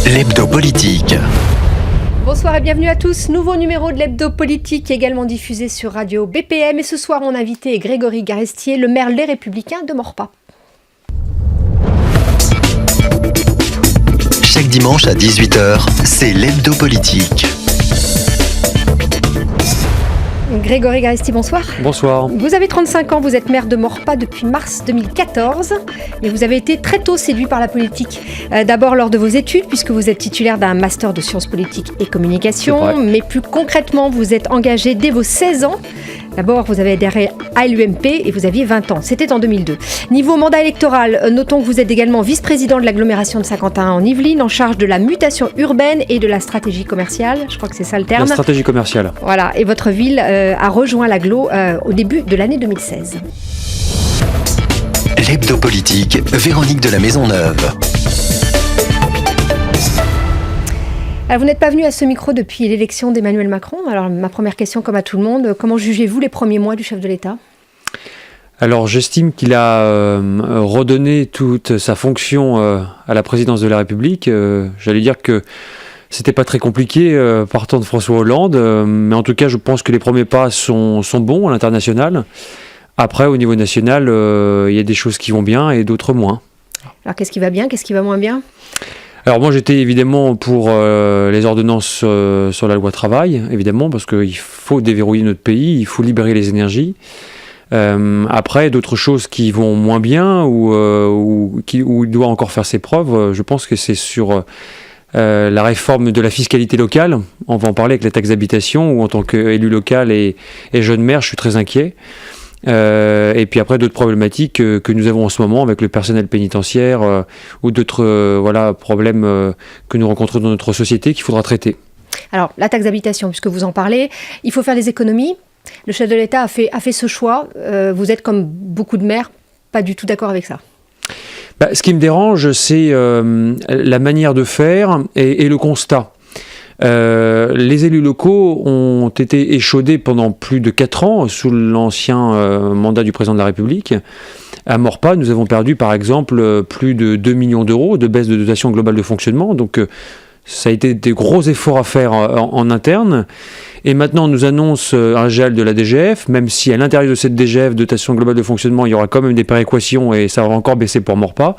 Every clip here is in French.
L'hebdo politique. Bonsoir et bienvenue à tous. Nouveau numéro de l'hebdo politique également diffusé sur Radio BPM. Et ce soir, mon invité est Grégory Garestier, le maire Les Républicains de Maurepas. Chaque dimanche à 18h, c'est l'hebdo politique. Grégory Garestier, bonsoir. Bonsoir. Vous avez 35 ans, vous êtes maire de Maurepas depuis mars 2014, mais vous avez été très tôt séduit par la politique. D'abord lors de vos études, puisque vous êtes titulaire d'un master de sciences politiques et communication, mais plus concrètement, vous êtes engagé dès vos 16 ans. D'abord, vous avez adhéré à l'UMP et vous aviez 20 ans. C'était en 2002. Niveau mandat électoral, notons que vous êtes également vice-président de l'agglomération de Saint-Quentin en Yvelines, en charge de la mutation urbaine et de la stratégie commerciale. Je crois que c'est ça le terme. La stratégie commerciale. Voilà. Et votre ville a rejoint l'agglo au début de l'année 2016. L'hebdo politique, Véronique de la Maisonneuve. Alors, vous n'êtes pas venu à ce micro depuis l'élection d'Emmanuel Macron. Alors, ma première question, comme à tout le monde, comment jugez-vous les premiers mois du chef de l'État ? Alors, j'estime qu'il a redonné toute sa fonction à la présidence de la République. J'allais dire que c'était pas très compliqué partant de François Hollande, mais en tout cas, je pense que les premiers pas sont bons à l'international. Après, au niveau national, il y a des choses qui vont bien et d'autres moins. Alors, qu'est-ce qui va bien, qu'est-ce qui va moins bien ? Alors moi j'étais évidemment pour les ordonnances sur la loi travail, évidemment, parce qu'il faut déverrouiller notre pays, il faut libérer les énergies. Après, d'autres choses qui vont moins bien où il doit encore faire ses preuves, je pense que c'est sur la réforme de la fiscalité locale. On va en parler avec la taxe d'habitation, où en tant qu'élu local et jeune maire, je suis très inquiet. Et puis après d'autres problématiques que nous avons en ce moment avec le personnel pénitentiaire ou d'autres problèmes que nous rencontrons dans notre société qu'il faudra traiter. Alors la taxe d'habitation, puisque vous en parlez, il faut faire des économies. Le chef de l'État a fait ce choix. Vous êtes comme beaucoup de maires pas du tout d'accord avec ça. Ce qui me dérange, c'est la manière de faire et le constat. Les élus locaux ont été échaudés pendant plus de 4 ans sous l'ancien mandat du président de la République. À Maurepas, nous avons perdu par exemple plus de 2 millions d'euros de baisse de dotation globale de fonctionnement. Donc ça a été des gros efforts à faire en interne. Et maintenant, on nous annonce un gel de la DGF, même si à l'intérieur de cette DGF, dotation globale de fonctionnement, il y aura quand même des péréquations et ça va encore baisser pour Maurepas.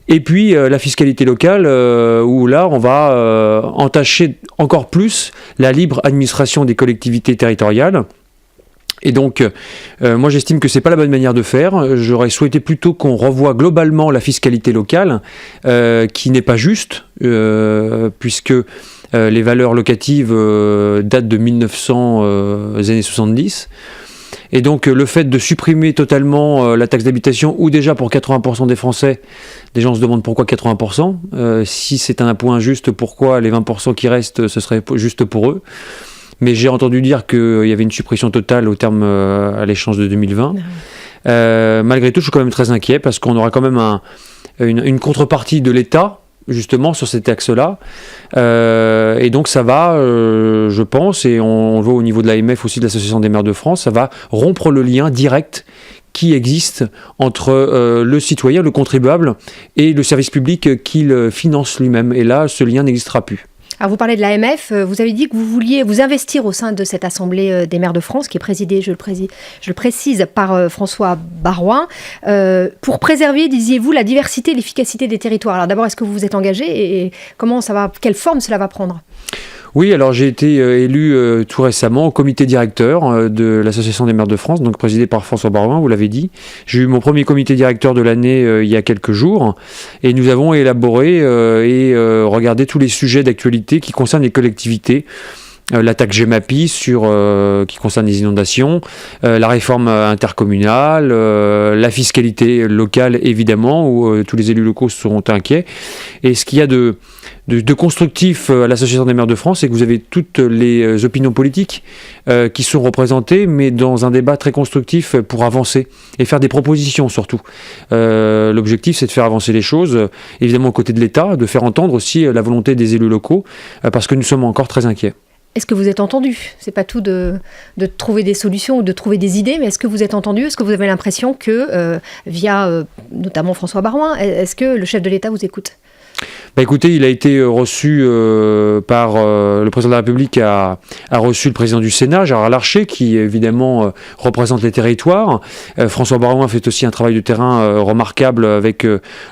Et puis la fiscalité locale, où là, on va entacher encore plus la libre administration des collectivités territoriales. Et donc, moi j'estime que c'est pas la bonne manière de faire. J'aurais souhaité plutôt qu'on revoie globalement la fiscalité locale, qui n'est pas juste, puisque les valeurs locatives datent de 1900 années 70. Et donc le fait de supprimer totalement la taxe d'habitation, ou déjà pour 80% des Français, des gens se demandent pourquoi 80%. Si c'est un impôt injuste, pourquoi les 20% qui restent, ce serait juste pour eux. Mais j'ai entendu dire qu'il y avait une suppression totale au terme à l'échéance de 2020. Malgré tout, je suis quand même très inquiet parce qu'on aura quand même une contrepartie de l'État, justement, sur cet axe-là. Et donc ça va, je pense, et on le voit au niveau de l'AMF aussi, de l'Association des maires de France, ça va rompre le lien direct qui existe entre le citoyen, le contribuable, et le service public qu'il finance lui-même. Et là, ce lien n'existera plus. Alors vous parlez de l'AMF, vous avez dit que vous vouliez vous investir au sein de cette Assemblée des maires de France, qui est présidée, je le précise, par François Baroin, pour préserver, disiez-vous, la diversité et l'efficacité des territoires. Alors d'abord, est-ce que vous vous êtes engagé et quelle forme cela va prendre ? Oui, alors j'ai été élu tout récemment au comité directeur de l'Association des maires de France, donc présidé par François Baroin, vous l'avez dit. J'ai eu mon premier comité directeur de l'année il y a quelques jours, et nous avons élaboré et regardé tous les sujets d'actualité qui concernent les collectivités. La taxe Gemapi qui concerne les inondations, la réforme intercommunale, la fiscalité locale évidemment, où tous les élus locaux sont inquiets. Et ce qu'il y a de constructif à l'Association des maires de France, c'est que vous avez toutes les opinions politiques qui sont représentées, mais dans un débat très constructif pour avancer et faire des propositions surtout. L'objectif, c'est de faire avancer les choses, évidemment aux côtés de l'État, de faire entendre aussi la volonté des élus locaux, parce que nous sommes encore très inquiets. Est-ce que vous êtes entendu ? C'est pas tout de trouver des solutions ou de trouver des idées, mais est-ce que vous êtes entendu ? Est-ce que vous avez l'impression que, via notamment François Baroin, est-ce que le chef de l'État vous écoute ? Écoutez, il a été reçu par le président de la République a reçu le président du Sénat, Gérard Larcher, qui évidemment représente les territoires. François Baroin fait aussi un travail de terrain remarquable avec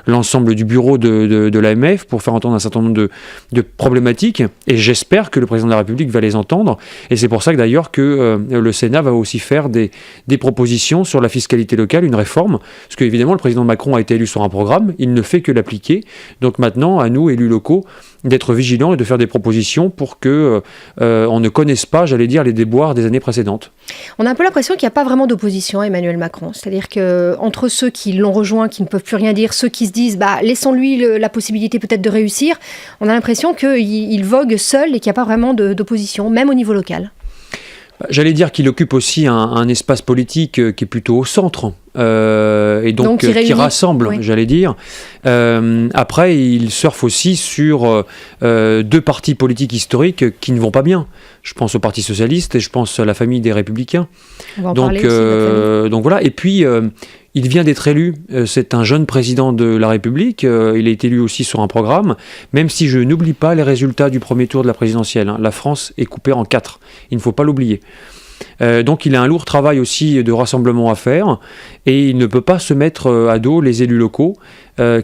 l'ensemble du bureau de l'AMF pour faire entendre un certain nombre de problématiques. Et j'espère que le président de la République va les entendre. Et c'est pour ça que d'ailleurs que le Sénat va aussi faire des propositions sur la fiscalité locale, une réforme. Parce qu'évidemment, le président Macron a été élu sur un programme, il ne fait que l'appliquer. Donc maintenant, à nous, élus locaux, d'être vigilants et de faire des propositions pour que on ne connaisse pas, j'allais dire, les déboires des années précédentes. On a un peu l'impression qu'il n'y a pas vraiment d'opposition à Emmanuel Macron. C'est-à-dire qu'entre ceux qui l'ont rejoint, qui ne peuvent plus rien dire, ceux qui se disent laissons-lui la possibilité peut-être de réussir, on a l'impression qu'il vogue seul et qu'il n'y a pas vraiment d'opposition, même au niveau local. J'allais dire qu'il occupe aussi un espace politique qui est plutôt au centre. Et donc qui rassemble, oui. J'allais dire. Après, il surfe aussi sur deux partis politiques historiques qui ne vont pas bien. Je pense au Parti Socialiste et je pense à la famille des Républicains. On va en parler aussi de la donc voilà. Et puis, il vient d'être élu. C'est un jeune président de la République. Il a été élu aussi sur un programme. Même si je n'oublie pas les résultats du premier tour de la présidentielle. La France est coupée en 4. Il ne faut pas l'oublier. Donc il a un lourd travail aussi de rassemblement à faire et il ne peut pas se mettre à dos les élus locaux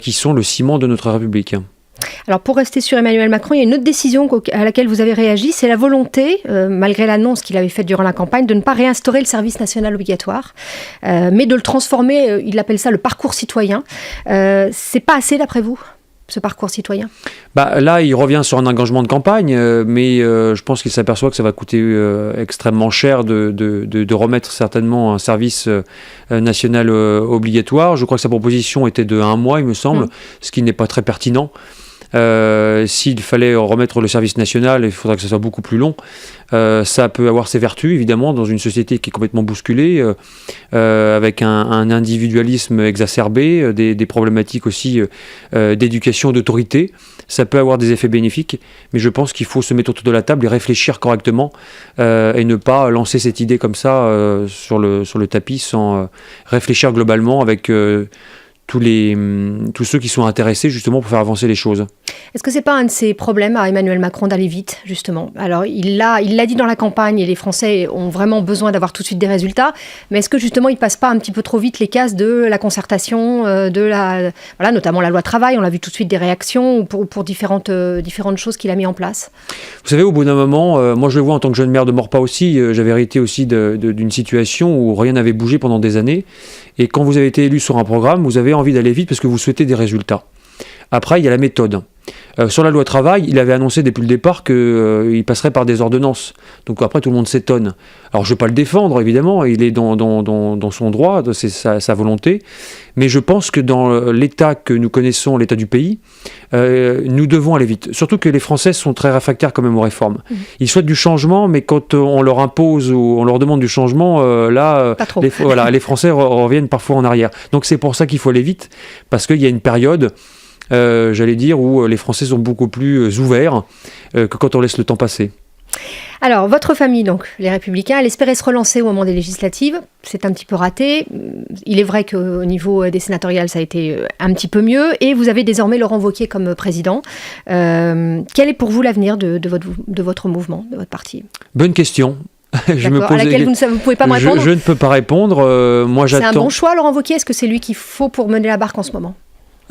qui sont le ciment de notre République. Alors pour rester sur Emmanuel Macron, il y a une autre décision à laquelle vous avez réagi, c'est la volonté, malgré l'annonce qu'il avait faite durant la campagne, de ne pas réinstaurer le service national obligatoire, mais de le transformer, il appelle ça le parcours citoyen. C'est pas assez d'après vous ? Ce parcours citoyen? Là, il revient sur un engagement de campagne, mais je pense qu'il s'aperçoit que ça va coûter extrêmement cher de remettre certainement un service national obligatoire. Je crois que sa proposition était de 1 mois, il me semble, ce qui n'est pas très pertinent. S'il fallait remettre le service national, il faudra que ça soit beaucoup plus long. Ça peut avoir ses vertus, évidemment, dans une société qui est complètement bousculée, avec un individualisme exacerbé, des problématiques aussi d'éducation, d'autorité. Ça peut avoir des effets bénéfiques, mais je pense qu'il faut se mettre autour de la table et réfléchir correctement et ne pas lancer cette idée comme ça sur le tapis sans réfléchir globalement avec tous ceux qui sont intéressés justement pour faire avancer les choses. Est-ce que c'est pas un de ces problèmes à Emmanuel Macron d'aller vite, justement? Alors, il l'a dit dans la campagne et les Français ont vraiment besoin d'avoir tout de suite des résultats, mais est-ce que justement il passe pas un petit peu trop vite les cases de la concertation, notamment la loi travail, on l'a vu tout de suite des réactions pour différentes choses qu'il a mis en place? Vous savez, au bout d'un moment, moi je le vois en tant que jeune maire de Maurepas aussi, j'avais hérité aussi d'une situation où rien n'avait bougé pendant des années, et quand vous avez été élu sur un programme, vous avez envie d'aller vite parce que vous souhaitez des résultats. Après, il y a la méthode. Sur la loi travail, il avait annoncé depuis le départ qu'il passerait par des ordonnances. Donc après, tout le monde s'étonne. Alors, je ne vais pas le défendre, évidemment. Il est dans son droit, c'est sa volonté. Mais je pense que dans l'état que nous connaissons, l'état du pays, nous devons aller vite. Surtout que les Français sont très réfractaires quand même aux réformes. Ils souhaitent du changement, mais quand on leur impose ou on leur demande du changement, les Français reviennent parfois en arrière. Donc c'est pour ça qu'il faut aller vite, parce qu'il y a une période... j'allais dire, où les Français sont beaucoup plus ouverts que quand on laisse le temps passer. Alors, votre famille, donc, les Républicains, elle espérait se relancer au moment des législatives. C'est un petit peu raté. Il est vrai qu'au niveau des sénatoriales, ça a été un petit peu mieux. Et vous avez désormais Laurent Wauquiez comme président. Quel est pour vous l'avenir de votre mouvement, de votre parti? Bonne question. À laquelle vous ne pouvez pas me répondre. Je ne peux pas répondre. Moi, j'attends. C'est un bon choix, Laurent Wauquiez? Est-ce que c'est lui qu'il faut pour mener la barque en ce moment?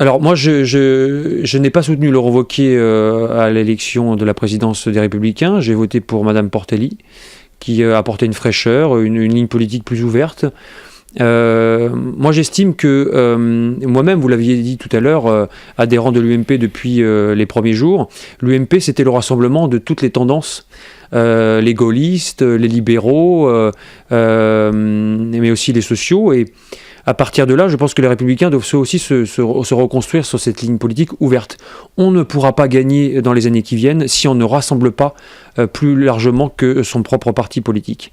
Alors moi, je n'ai pas soutenu Laurent Wauquiez à l'élection de la présidence des Républicains. J'ai voté pour Madame Portelli, qui apportait une fraîcheur, une ligne politique plus ouverte. Moi, j'estime que moi-même, vous l'aviez dit tout à l'heure, adhérent de l'UMP depuis les premiers jours, l'UMP, c'était le rassemblement de toutes les tendances. Les gaullistes, les libéraux, mais aussi les sociaux. Et à partir de là, je pense que les Républicains doivent aussi se reconstruire sur cette ligne politique ouverte. On ne pourra pas gagner dans les années qui viennent si on ne rassemble pas plus largement que son propre parti politique.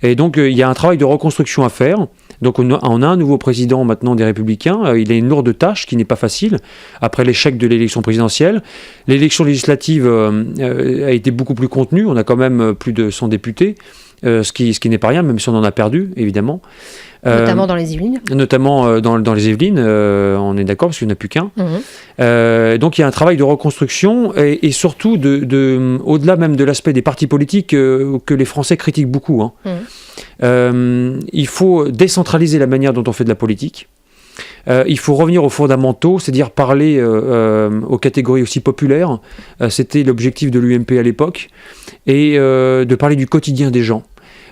Et donc, il y a un travail de reconstruction à faire. Donc, on a un nouveau président maintenant des Républicains. Il a une lourde tâche qui n'est pas facile après l'échec de l'élection présidentielle. L'élection législative a été beaucoup plus contenue. On a quand même plus de 100 députés, ce qui n'est pas rien, même si on en a perdu, évidemment. Notamment dans les Yvelines. Notamment dans les Yvelines, on est d'accord, parce qu'il n'y en a plus qu'un. Donc il y a un travail de reconstruction, et surtout, au-delà même de l'aspect des partis politiques que les Français critiquent beaucoup. Il faut décentraliser la manière dont on fait de la politique. Il faut revenir aux fondamentaux, c'est-à-dire parler aux catégories aussi populaires. C'était l'objectif de l'UMP à l'époque. Et de parler du quotidien des gens.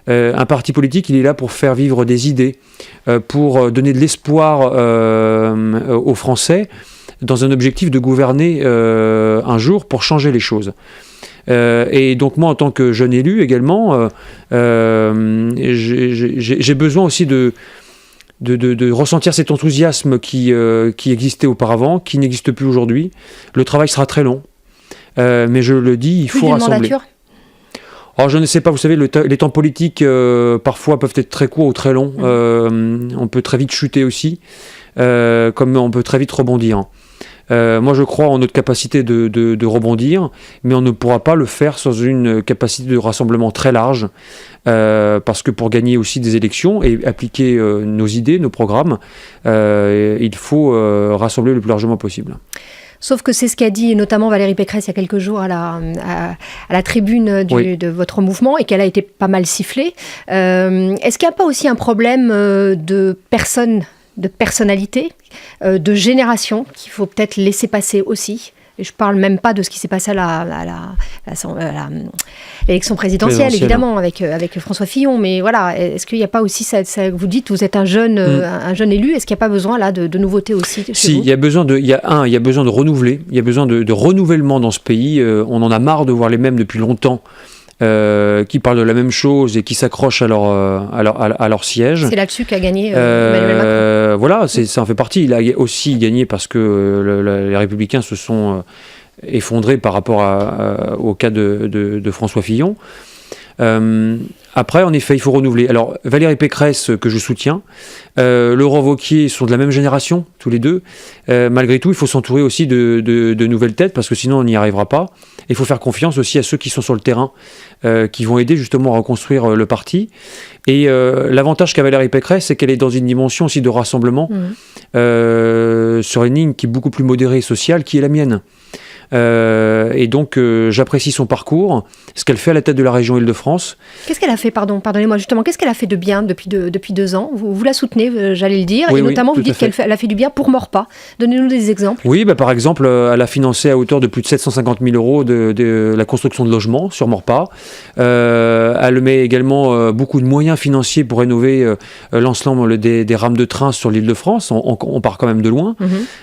Un parti politique, il est là pour faire vivre des idées, pour donner de l'espoir aux Français, dans un objectif de gouverner un jour pour changer les choses. Et donc moi, en tant que jeune élu également, j'ai besoin aussi de ressentir cet enthousiasme qui existait auparavant, qui n'existe plus aujourd'hui. Le travail sera très long, mais je le dis, il faut rassembler. Alors, je ne sais pas, vous savez, les temps politiques parfois peuvent être très courts ou très longs. On peut très vite chuter aussi, comme on peut très vite rebondir. Moi, je crois en notre capacité de rebondir, mais on ne pourra pas le faire sans une capacité de rassemblement très large, parce que pour gagner aussi des élections et appliquer nos idées, nos programmes, il faut rassembler le plus largement possible. Sauf que c'est ce qu'a dit notamment Valérie Pécresse il y a quelques jours à la tribune de votre mouvement, et qu'elle a été pas mal sifflée. Est-ce qu'il n'y a pas aussi un problème de personnalité, de génération, qu'il faut peut-être laisser passer aussi? Et je ne parle même pas de ce qui s'est passé à l'élection présidentielle, évidemment, avec François Fillon. Mais voilà, est-ce qu'il n'y a pas aussi, ça, vous dites, vous êtes un jeune élu, est-ce qu'il n'y a pas besoin là de nouveautés aussi chez vous? Il y a besoin de renouveler, il y a besoin de renouvellement dans ce pays. On en a marre de voir les mêmes depuis longtemps. Qui parlent de la même chose et qui s'accrochent à leur siège. C'est là-dessus qu'a gagné Emmanuel Macron. Voilà, ça en fait partie. Il a aussi gagné parce que les Républicains se sont effondrés par rapport au cas de François Fillon. Après, en effet, il faut renouveler. Alors, Valérie Pécresse, que je soutiens, Laurent Wauquiez sont de la même génération, tous les deux. Malgré tout, il faut s'entourer aussi de nouvelles têtes, parce que sinon, on n'y arrivera pas. Il faut faire confiance aussi à ceux qui sont sur le terrain, qui vont aider justement à reconstruire le parti. Et l'avantage qu'a Valérie Pécresse, c'est qu'elle est dans une dimension aussi de rassemblement, sur une ligne qui est beaucoup plus modérée et sociale, qui est la mienne. Et donc j'apprécie son parcours, ce qu'elle fait à la tête de la région Île-de-France. Qu'est-ce qu'elle a fait, pardonnez-moi justement, qu'est-ce qu'elle a fait de bien depuis 2 ans? Vous la soutenez, j'allais le dire, et notamment vous dites qu'elle a fait du bien pour Maurepas. Donnez-nous des exemples. Oui, par exemple, elle a financé à hauteur de plus de 750 000 € de la construction de logements sur Maurepas. Elle met également beaucoup de moyens financiers pour rénover l'ensemble des rames de train sur l'Île-de-France. On part quand même de loin.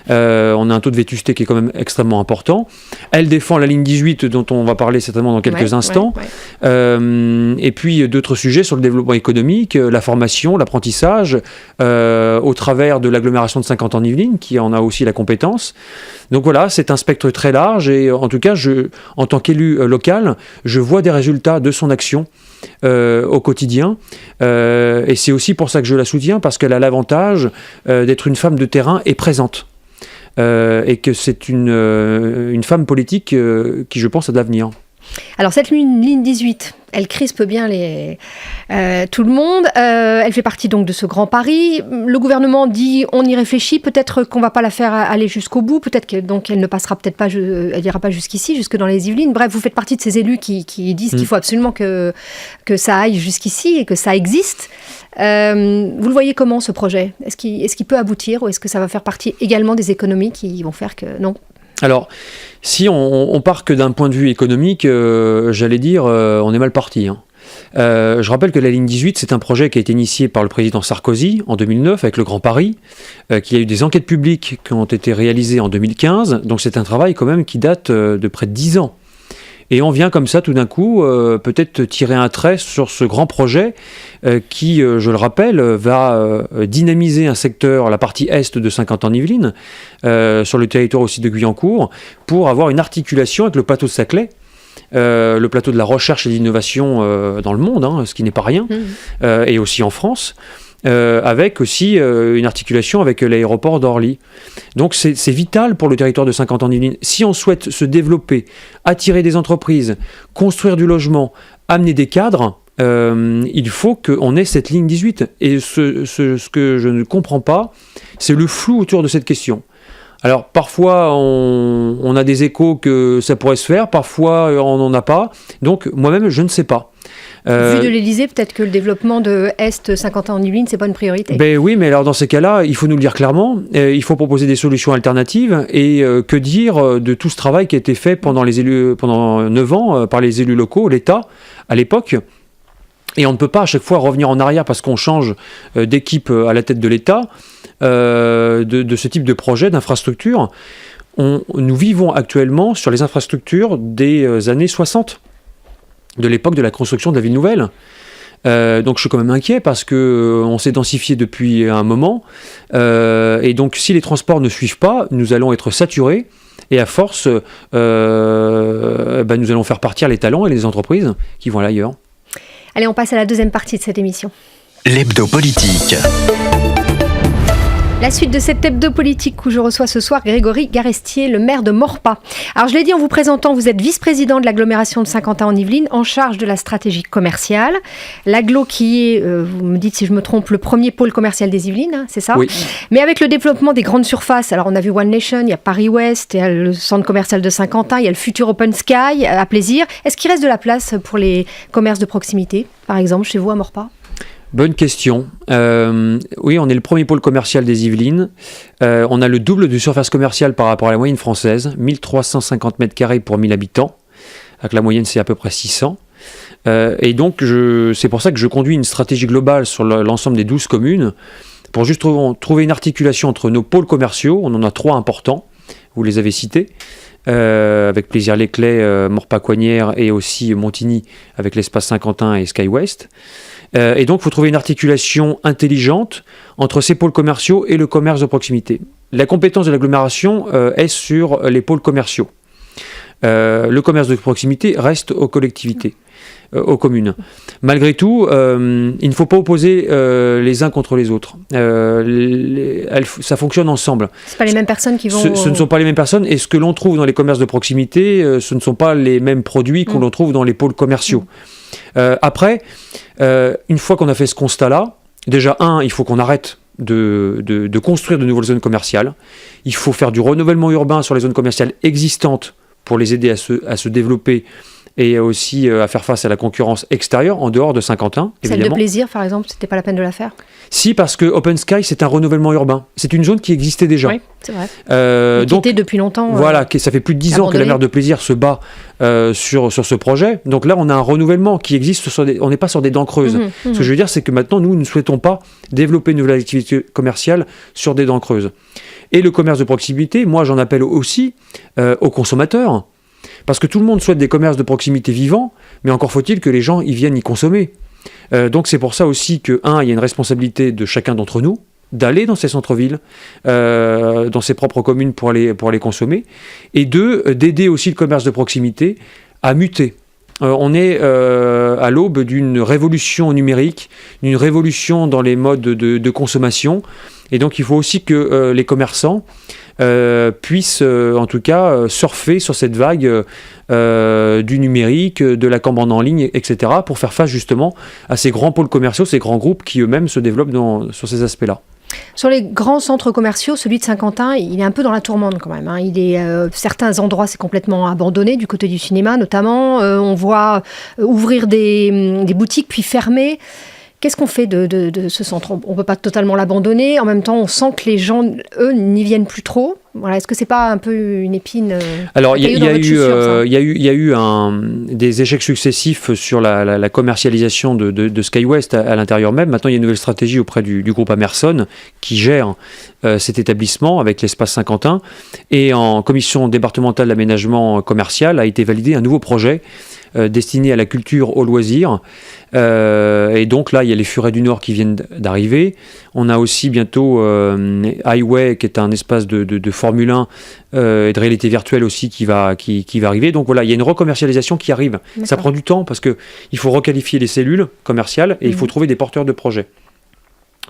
On a un taux de vétusté qui est quand même extrêmement important. Elle défend la ligne 18 dont on va parler certainement dans quelques instants. Et puis d'autres sujets sur le développement économique, la formation, l'apprentissage, au travers de l'agglomération de Saint-Quentin-en-Yvelines qui en a aussi la compétence. Donc voilà, c'est un spectre très large, et en tout cas, en tant qu'élu local, je vois des résultats de son action au quotidien. Et c'est aussi pour ça que je la soutiens, parce qu'elle a l'avantage d'être une femme de terrain et présente. Et que c'est une femme politique qui, je pense, a de l'avenir. Alors cette ligne 18, elle crispe bien tout le monde. Elle fait partie donc de ce grand pari. Le gouvernement dit on y réfléchit, peut-être qu'on ne va pas la faire aller jusqu'au bout, peut-être qu'elle ne passera peut-être pas, elle n'ira pas jusqu'ici, jusque dans les Yvelines. Bref, vous faites partie de ces élus qui disent qu'il faut absolument que ça aille jusqu'ici et que ça existe. Vous le voyez comment, ce projet? Est-ce qu'il peut aboutir, ou est-ce que ça va faire partie également des économies qui vont faire que non? Alors, si on part que d'un point de vue économique, j'allais dire, on est mal parti. Je rappelle que la ligne 18, c'est un projet qui a été initié par le président Sarkozy en 2009 avec le Grand Paris, qu'il y a eu des enquêtes publiques qui ont été réalisées en 2015, donc c'est un travail quand même qui date de près de 10 ans. Et on vient comme ça tout d'un coup peut-être tirer un trait sur ce grand projet qui, je le rappelle, va dynamiser un secteur, la partie est de Saint-Quentin-en-Yvelines, sur le territoire aussi de Guyancourt, pour avoir une articulation avec le plateau de Saclay, le plateau de la recherche et de l'innovation dans le monde, ce qui n'est pas rien, et aussi en France. Avec aussi une articulation avec l'aéroport d'Orly. Donc c'est vital pour le territoire de Saint-Quentin-en-Yvelines. Si on souhaite se développer, attirer des entreprises, construire du logement, amener des cadres, il faut qu'on ait cette ligne 18. Et ce que je ne comprends pas, c'est le flou autour de cette question. Alors parfois on a des échos que ça pourrait se faire, parfois on n'en a pas, donc moi-même je ne sais pas. Vu de l'Élysée, peut-être que le développement de Est Saint-Quentin en Yvelines, c'est pas une priorité. Ben oui, mais alors dans ces cas-là, il faut nous le dire clairement, il faut proposer des solutions alternatives, et que dire de tout ce travail qui a été fait pendant 9 ans par les élus locaux, l'État à l'époque. Et on ne peut pas à chaque fois revenir en arrière parce qu'on change d'équipe à la tête de l'État, de ce type de projet, d'infrastructure. Nous vivons actuellement sur les infrastructures des années 60, de l'époque de la construction de la ville nouvelle. Donc je suis quand même inquiet parce qu'on s'est densifié depuis un moment. Et donc si les transports ne suivent pas, nous allons être saturés. Et à force, nous allons faire partir les talents et les entreprises qui vont aller ailleurs. Allez, on passe à la deuxième partie de cette émission. L'hebdo politique. La suite de cette hebdo politique où je reçois ce soir Grégory Garestier, le maire de Maurepas. Alors je l'ai dit en vous présentant, vous êtes vice-président de l'agglomération de Saint-Quentin en Yvelines, en charge de la stratégie commerciale. L'agglo qui est, vous me dites si je me trompe, le premier pôle commercial des Yvelines, hein, c'est ça ? Oui. Mais avec le développement des grandes surfaces, alors on a vu One Nation, il y a Paris-Ouest, il y a le centre commercial de Saint-Quentin, il y a le futur Open Sky à Plaisir. Est-ce qu'il reste de la place pour les commerces de proximité, par exemple, chez vous à Maurepas ? Bonne question. Oui, on est le premier pôle commercial des Yvelines. On a le double de surface commerciale par rapport à la moyenne française, 1350 m² pour 1000 habitants, alors que la moyenne c'est à peu près 600. Et donc c'est pour ça que je conduis une stratégie globale sur l'ensemble des 12 communes, pour juste trouver une articulation entre nos pôles commerciaux. On en a 3 importants, vous les avez cités, avec Plaisir-les-Clays, Maurepas-Coignières et aussi Montigny avec l'espace Saint-Quentin et SkyWest. Et donc, il faut trouver une articulation intelligente entre ces pôles commerciaux et le commerce de proximité. La compétence de l'agglomération est sur les pôles commerciaux. Le commerce de proximité reste aux collectivités, aux communes. Malgré tout, il ne faut pas opposer les uns contre les autres. Ça fonctionne ensemble. Ce pas les mêmes personnes qui vont... Ce ne sont pas les mêmes personnes, et ce que l'on trouve dans les commerces de proximité, ce ne sont pas les mêmes produits qu'on trouve dans les pôles commerciaux. Après, une fois qu'on a fait ce constat-là, déjà, il faut qu'on arrête de construire de nouvelles zones commerciales. Il faut faire du renouvellement urbain sur les zones commerciales existantes pour les aider à se développer et aussi à faire face à la concurrence extérieure en dehors de Saint-Quentin, évidemment. Celle de Plaisir, par exemple, c'était pas la peine de la faire ? Si, parce que Open Sky, c'est un renouvellement urbain. C'est une zone qui existait déjà. Oui, c'est vrai. Qui était depuis longtemps. Voilà, ça fait plus de 10 ans que la maire de Plaisir se bat sur ce projet. Donc là, on a un renouvellement qui existe. On n'est pas sur des dents creuses. Ce que je veux dire, c'est que maintenant, nous ne souhaitons pas développer une nouvelle activité commerciale sur des dents creuses. Et le commerce de proximité, moi, j'en appelle aussi aux consommateurs. Parce que tout le monde souhaite des commerces de proximité vivants, mais encore faut-il que les gens y viennent y consommer. Donc c'est pour ça aussi que, il y a une responsabilité de chacun d'entre nous d'aller dans ces centres-villes, dans ses propres communes pour les consommer, et d'aider aussi le commerce de proximité à muter. On est à l'aube d'une révolution numérique, d'une révolution dans les modes de consommation, et donc il faut aussi que les commerçants puissent en tout cas surfer sur cette vague du numérique, de la commande en ligne, etc., pour faire face justement à ces grands pôles commerciaux, ces grands groupes qui eux-mêmes se développent sur ces aspects-là. Sur les grands centres commerciaux, celui de Saint-Quentin, il est un peu dans la tourmente quand même. Il est, certains endroits, c'est complètement abandonné, du côté du cinéma notamment. On voit ouvrir des boutiques puis fermer. Qu'est-ce qu'on fait de ce centre ? On ne peut pas totalement l'abandonner. En même temps, on sent que les gens, eux, n'y viennent plus trop. Voilà, est-ce que c'est pas un peu une épine ? Alors, il y a eu des échecs successifs sur la commercialisation de SkyWest à l'intérieur même. Maintenant, il y a une nouvelle stratégie auprès du groupe Amerson qui gère cet établissement avec l'espace Saint-Quentin. Et en commission départementale d'aménagement commercial a été validé un nouveau projet destiné à la culture, aux loisirs. Et donc là, il y a les Furets du Nord qui viennent d'arriver. On a aussi bientôt Highway, qui est un espace de Formule 1 et de réalité virtuelle aussi qui va arriver. Donc voilà, il y a une recommercialisation qui arrive. D'accord. Ça prend du temps parce qu'il faut requalifier les cellules commerciales et il faut trouver des porteurs de projets.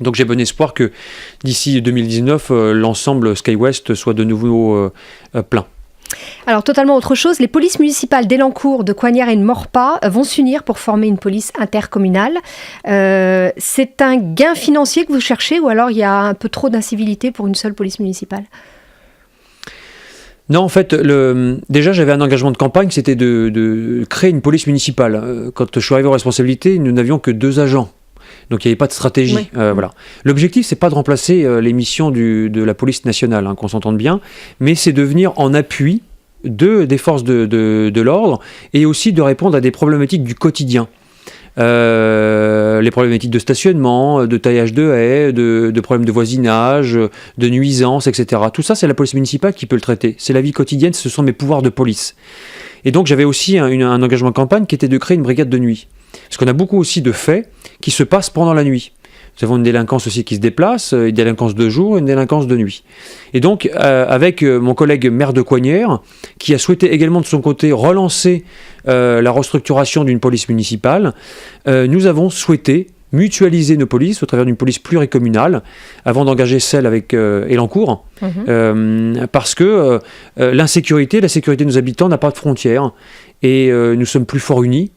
Donc j'ai bon espoir que d'ici 2019, l'ensemble SkyWest soit de nouveau plein. Alors, totalement autre chose, les polices municipales d'Élancourt, de Coignères et de Maurepas vont s'unir pour former une police intercommunale. C'est un gain financier que vous cherchez ou alors il y a un peu trop d'incivilité pour une seule police municipale ? Non, en fait, déjà j'avais un engagement de campagne, c'était de créer une police municipale. Quand je suis arrivé aux responsabilités, nous n'avions que 2 agents. Donc il n'y avait pas de stratégie. Oui. Voilà. L'objectif, c'est pas de remplacer les missions de la police nationale, qu'on s'entende bien, mais c'est de venir en appui des forces de l'ordre et aussi de répondre à des problématiques du quotidien. Les problématiques de stationnement, de taillage de haies, de problèmes de voisinage, de nuisances, etc. Tout ça, c'est la police municipale qui peut le traiter. C'est la vie quotidienne, ce sont mes pouvoirs de police. Et donc j'avais aussi un engagement de campagne qui était de créer une brigade de nuit. Parce qu'on a beaucoup aussi de faits qui se passent pendant la nuit. Nous avons une délinquance aussi qui se déplace, une délinquance de jour et une délinquance de nuit. Et donc, avec mon collègue maire de Coignères, qui a souhaité également de son côté relancer la restructuration d'une police municipale, nous avons souhaité mutualiser nos polices au travers d'une police pluricommunale avant d'engager celle avec Élancourt, parce que la sécurité de nos habitants n'a pas de frontières et nous sommes plus forts unis.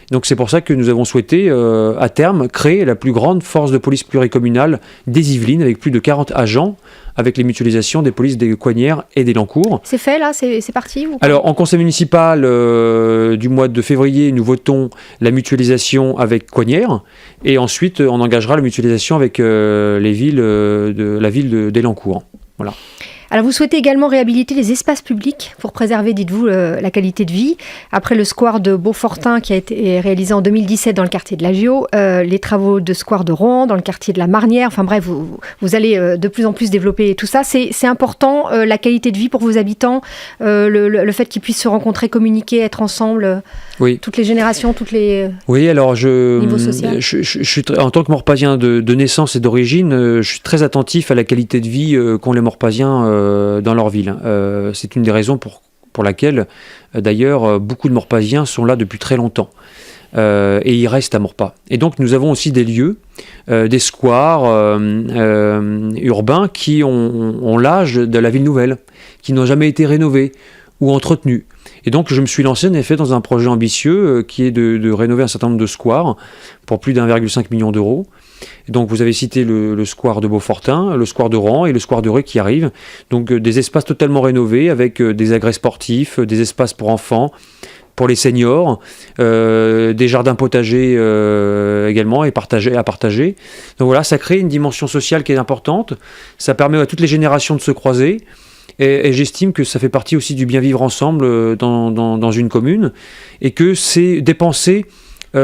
Donc c'est pour ça que nous avons souhaité, à terme, créer la plus grande force de police pluricommunale des Yvelines, avec plus de 40 agents, avec les mutualisations des polices des Coignères et d'Élancourt. C'est fait là, c'est parti ou pas ? Alors en conseil municipal du mois de février, nous votons la mutualisation avec Coignères, et ensuite on engagera la mutualisation avec la ville d'Élancourt. Voilà. Alors vous souhaitez également réhabiliter les espaces publics pour préserver, dites-vous, la qualité de vie. Après le square de Beaufortin qui a été réalisé en 2017 dans le quartier de l'Agio, les travaux de square de Rohan dans le quartier de la Marnière, enfin bref, vous allez de plus en plus développer tout ça. C'est important, la qualité de vie pour vos habitants, le fait qu'ils puissent se rencontrer, communiquer, être ensemble, oui. Toutes les générations, Oui, alors niveau social. je suis en tant que Maurepaisien de naissance et d'origine, je suis très attentif à la qualité de vie qu'ont les Maurepaisiens dans leur ville. C'est une des raisons pour laquelle, d'ailleurs, beaucoup de Maurepaisiens sont là depuis très longtemps. Et ils restent à Maurepas. Et donc, nous avons aussi des lieux, des squares urbains qui ont l'âge de la ville nouvelle, qui n'ont jamais été rénovés ou entretenus. Et donc, je me suis lancé, en effet, dans un projet ambitieux qui est de rénover un certain nombre de squares pour plus d'1,5 million d'euros. Et donc, vous avez cité le square de Beaufortin, le square de Rohan et le square de Ré qui arrivent. Donc, des espaces totalement rénovés avec des agrès sportifs, des espaces pour enfants, pour les seniors, des jardins potagers également à partager. Donc voilà, ça crée une dimension sociale qui est importante. Ça permet à toutes les générations de se croiser. Et j'estime que ça fait partie aussi du bien vivre ensemble dans une commune, et que c'est dépenser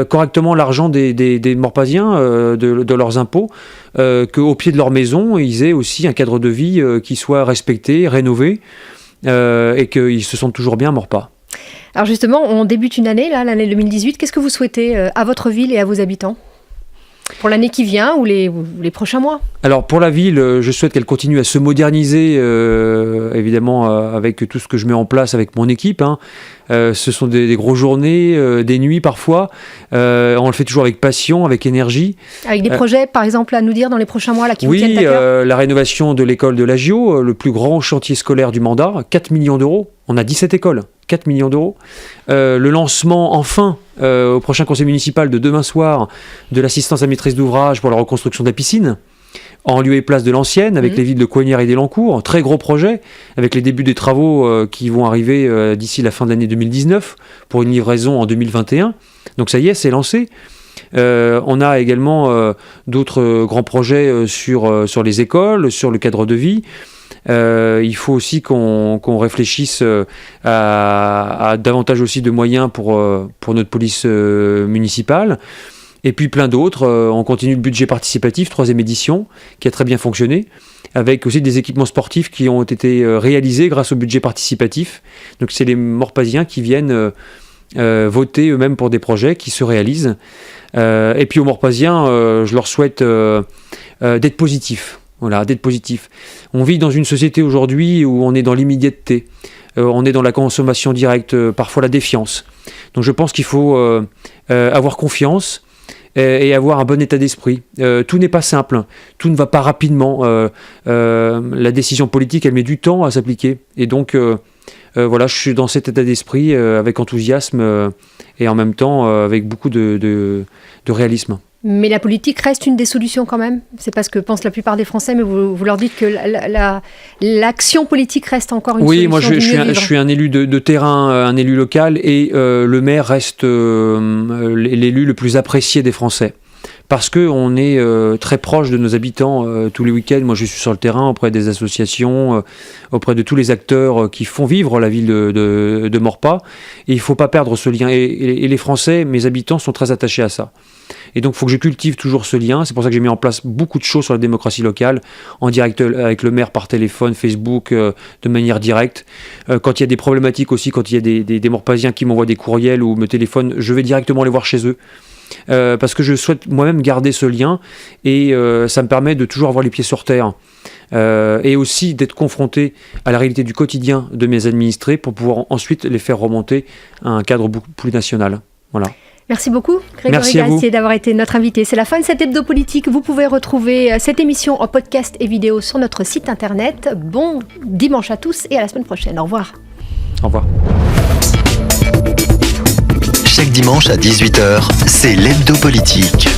correctement l'argent des Maurepaisiens, de leurs impôts, qu'au pied de leur maison, ils aient aussi un cadre de vie qui soit respecté, rénové, et qu'ils se sentent toujours bien à Maurepas. Alors justement, on débute une année, là, l'année 2018. Qu'est-ce que vous souhaitez à votre ville et à vos habitants ? Pour l'année qui vient ou les prochains mois ? Alors pour la ville, je souhaite qu'elle continue à se moderniser, évidemment avec tout ce que je mets en place avec mon équipe. Ce sont des grosses journées, des nuits parfois. On le fait toujours avec passion, avec énergie. Avec des projets, par exemple, à nous dire dans les prochains mois là, qui vous tiennent à cœur ? Oui, la rénovation de l'école de l'Agio, le plus grand chantier scolaire du mandat, 4 millions d'euros. On a 17 écoles, 4 millions d'euros. Le lancement, enfin, au prochain conseil municipal de demain soir, de l'assistance à maîtrise d'ouvrage pour la reconstruction de la piscine, en lieu et place de l'ancienne, avec les villes de Coignères et d'Élancourt. Très gros projet, avec les débuts des travaux qui vont arriver d'ici la fin de l'année 2019, pour une livraison en 2021. Donc ça y est, c'est lancé. On a également d'autres grands projets sur les écoles, sur le cadre de vie. Il faut aussi qu'on réfléchisse à davantage aussi de moyens pour notre police municipale. Et puis plein d'autres. On continue le budget participatif, 3e édition, qui a très bien fonctionné, avec aussi des équipements sportifs qui ont été réalisés grâce au budget participatif. Donc c'est les Maurepaisiens qui viennent voter eux-mêmes pour des projets qui se réalisent. Et puis aux Maurepaisiens, je leur souhaite d'être positifs. Voilà, d'être positif. On vit dans une société aujourd'hui où on est dans l'immédiateté, on est dans la consommation directe, parfois la défiance. Donc je pense qu'il faut avoir confiance et avoir un bon état d'esprit. Tout n'est pas simple, tout ne va pas rapidement. La décision politique, elle met du temps à s'appliquer. Et donc Voilà, je suis dans cet état d'esprit avec enthousiasme et en même temps avec beaucoup de réalisme. Mais la politique reste une des solutions quand même. C'est pas ce que pensent la plupart des Français, mais vous leur dites que l'action politique reste encore une solution. Oui, moi je suis un élu de terrain, un élu local, et le maire reste l'élu le plus apprécié des Français. Parce qu'on est très proche de nos habitants tous les week-ends. Moi, je suis sur le terrain auprès des associations, auprès de tous les acteurs qui font vivre la ville de Maurepas. Et il ne faut pas perdre ce lien. Et les Français, mes habitants, sont très attachés à ça. Et donc, il faut que je cultive toujours ce lien. C'est pour ça que j'ai mis en place beaucoup de choses sur la démocratie locale, en direct avec le maire par téléphone, Facebook, de manière directe. Quand il y a des problématiques aussi, quand il y a des Maurepasiens qui m'envoient des courriels ou me téléphonent, je vais directement les voir chez eux. Parce que je souhaite moi-même garder ce lien et ça me permet de toujours avoir les pieds sur terre et aussi d'être confronté à la réalité du quotidien de mes administrés pour pouvoir ensuite les faire remonter à un cadre beaucoup plus national. Voilà. Merci beaucoup, Grégory Gastier, d'avoir été notre invité. C'est la fin de cette hebdo politique. Vous pouvez retrouver cette émission en podcast et vidéo sur notre site internet. Bon dimanche à tous et à la semaine prochaine. Au revoir. Au revoir. Chaque dimanche à 18h, c'est l'hebdo politique.